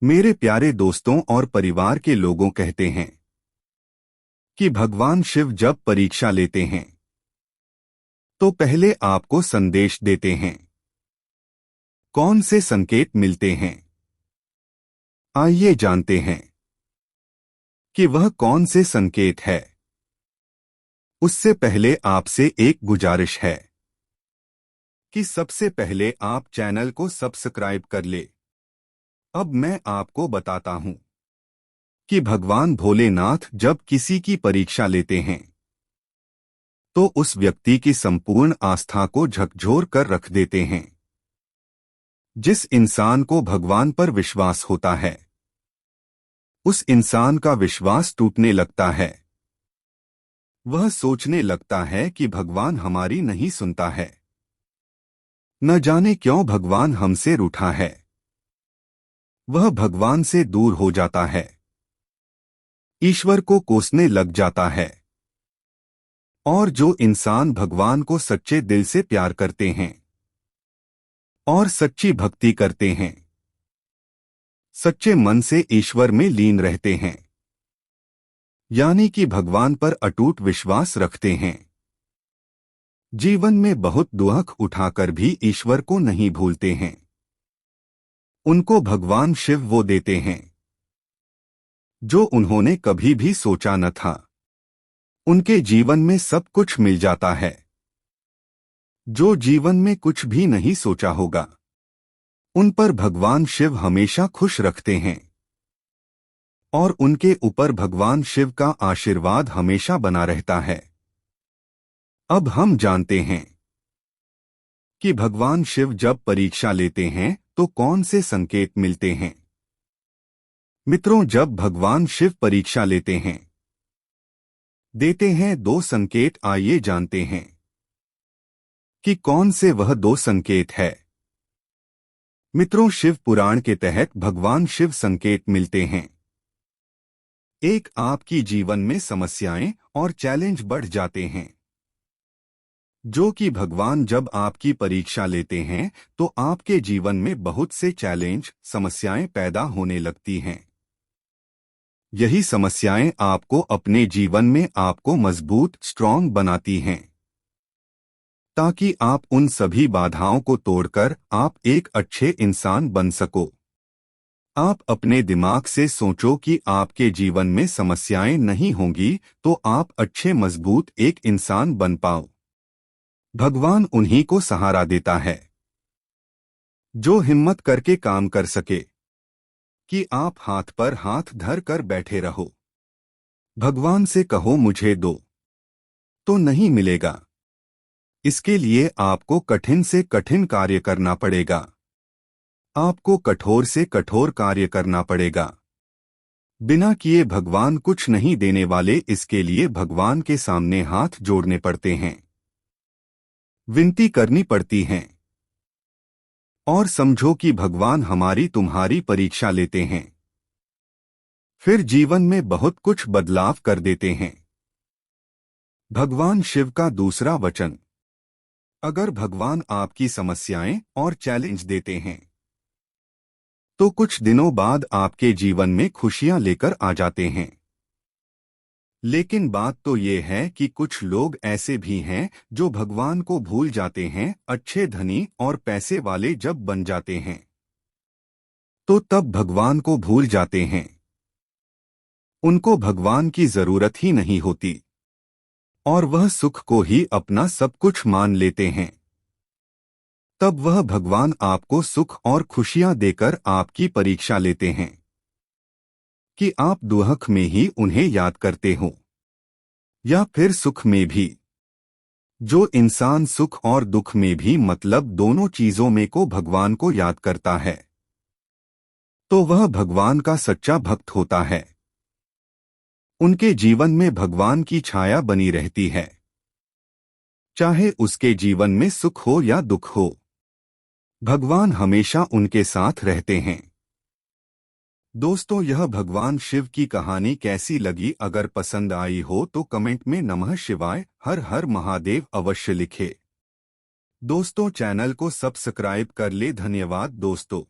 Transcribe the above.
मेरे प्यारे दोस्तों और परिवार के लोगों कहते हैं कि भगवान शिव जब परीक्षा लेते हैं तो पहले आपको संदेश देते हैं। कौन से संकेत मिलते हैं? आइए जानते हैं कि वह कौन से संकेत है। उससे पहले आपसे एक गुजारिश है कि सबसे पहले आप चैनल को सब्सक्राइब कर ले। अब मैं आपको बताता हूं कि भगवान भोलेनाथ जब किसी की परीक्षा लेते हैं तो उस व्यक्ति की संपूर्ण आस्था को झकझोर कर रख देते हैं। जिस इंसान को भगवान पर विश्वास होता है उस इंसान का विश्वास टूटने लगता है। वह सोचने लगता है कि भगवान हमारी नहीं सुनता है। न जाने क्यों भगवान हमसे रूठा है। वह भगवान से दूर हो जाता है, ईश्वर को कोसने लग जाता है। और जो इंसान भगवान को सच्चे दिल से प्यार करते हैं और सच्ची भक्ति करते हैं, सच्चे मन से ईश्वर में लीन रहते हैं, यानी कि भगवान पर अटूट विश्वास रखते हैं, जीवन में बहुत दुख उठाकर भी ईश्वर को नहीं भूलते हैं, उनको भगवान शिव वो देते हैं जो उन्होंने कभी भी सोचा न था। उनके जीवन में सब कुछ मिल जाता है जो जीवन में कुछ भी नहीं सोचा होगा। उन पर भगवान शिव हमेशा खुश रखते हैं और उनके ऊपर भगवान शिव का आशीर्वाद हमेशा बना रहता है। अब हम जानते हैं कि भगवान शिव जब परीक्षा लेते हैं तो कौन से संकेत मिलते हैं। मित्रों, जब भगवान शिव परीक्षा लेते हैं देते हैं दो संकेत। आइए जानते हैं कि कौन से वह दो संकेत है। मित्रों, शिव पुराण के तहत भगवान शिव संकेत मिलते हैं। एक, आपकी जीवन में समस्याएं और चैलेंज बढ़ जाते हैं, जो कि भगवान जब आपकी परीक्षा लेते हैं तो आपके जीवन में बहुत से चैलेंज समस्याएं पैदा होने लगती हैं। यही समस्याएं आपको अपने जीवन में आपको मजबूत स्ट्रॉन्ग बनाती हैं ताकि आप उन सभी बाधाओं को तोड़कर आप एक अच्छे इंसान बन सको। आप अपने दिमाग से सोचो कि आपके जीवन में समस्याएं नहीं होंगी तो आप अच्छे मजबूत एक इंसान बन पाओ। भगवान उन्हीं को सहारा देता है जो हिम्मत करके काम कर सके कि आप हाथ पर हाथ धर कर बैठे रहो। भगवान से कहो मुझे दो, तो नहीं मिलेगा। इसके लिए आपको कठिन से कठिन कार्य करना पड़ेगा। आपको कठोर से कठोर कार्य करना पड़ेगा। बिना किए भगवान कुछ नहीं देने वाले। इसके लिए भगवान के सामने हाथ जोड़ने पड़ते हैं, विनती करनी पड़ती हैं। और समझो कि भगवान हमारी तुम्हारी परीक्षा लेते हैं, फिर जीवन में बहुत कुछ बदलाव कर देते हैं। भगवान शिव का दूसरा वचन। अगर भगवान आपकी समस्याएं और चैलेंज देते हैं तो कुछ दिनों बाद आपके जीवन में खुशियां लेकर आ जाते हैं। लेकिन बात तो ये है कि कुछ लोग ऐसे भी हैं जो भगवान को भूल जाते हैं। अच्छे धनी और पैसे वाले जब बन जाते हैं तो तब भगवान को भूल जाते हैं। उनको भगवान की जरूरत ही नहीं होती और वह सुख को ही अपना सब कुछ मान लेते हैं। तब वह भगवान आपको सुख और खुशियां देकर आपकी परीक्षा लेते हैं कि आप दुख में ही उन्हें याद करते हो या फिर सुख में भी। जो इंसान सुख और दुख में भी मतलब दोनों चीजों में को भगवान को याद करता है तो वह भगवान का सच्चा भक्त होता है। उनके जीवन में भगवान की छाया बनी रहती है, चाहे उसके जीवन में सुख हो या दुख हो। भगवान हमेशा उनके साथ रहते हैं। दोस्तों, यह भगवान शिव की कहानी कैसी लगी? अगर पसंद आई हो तो कमेंट में नमः शिवाय हर हर महादेव अवश्य लिखे। दोस्तों, चैनल को सब्सक्राइब कर ले। धन्यवाद दोस्तों।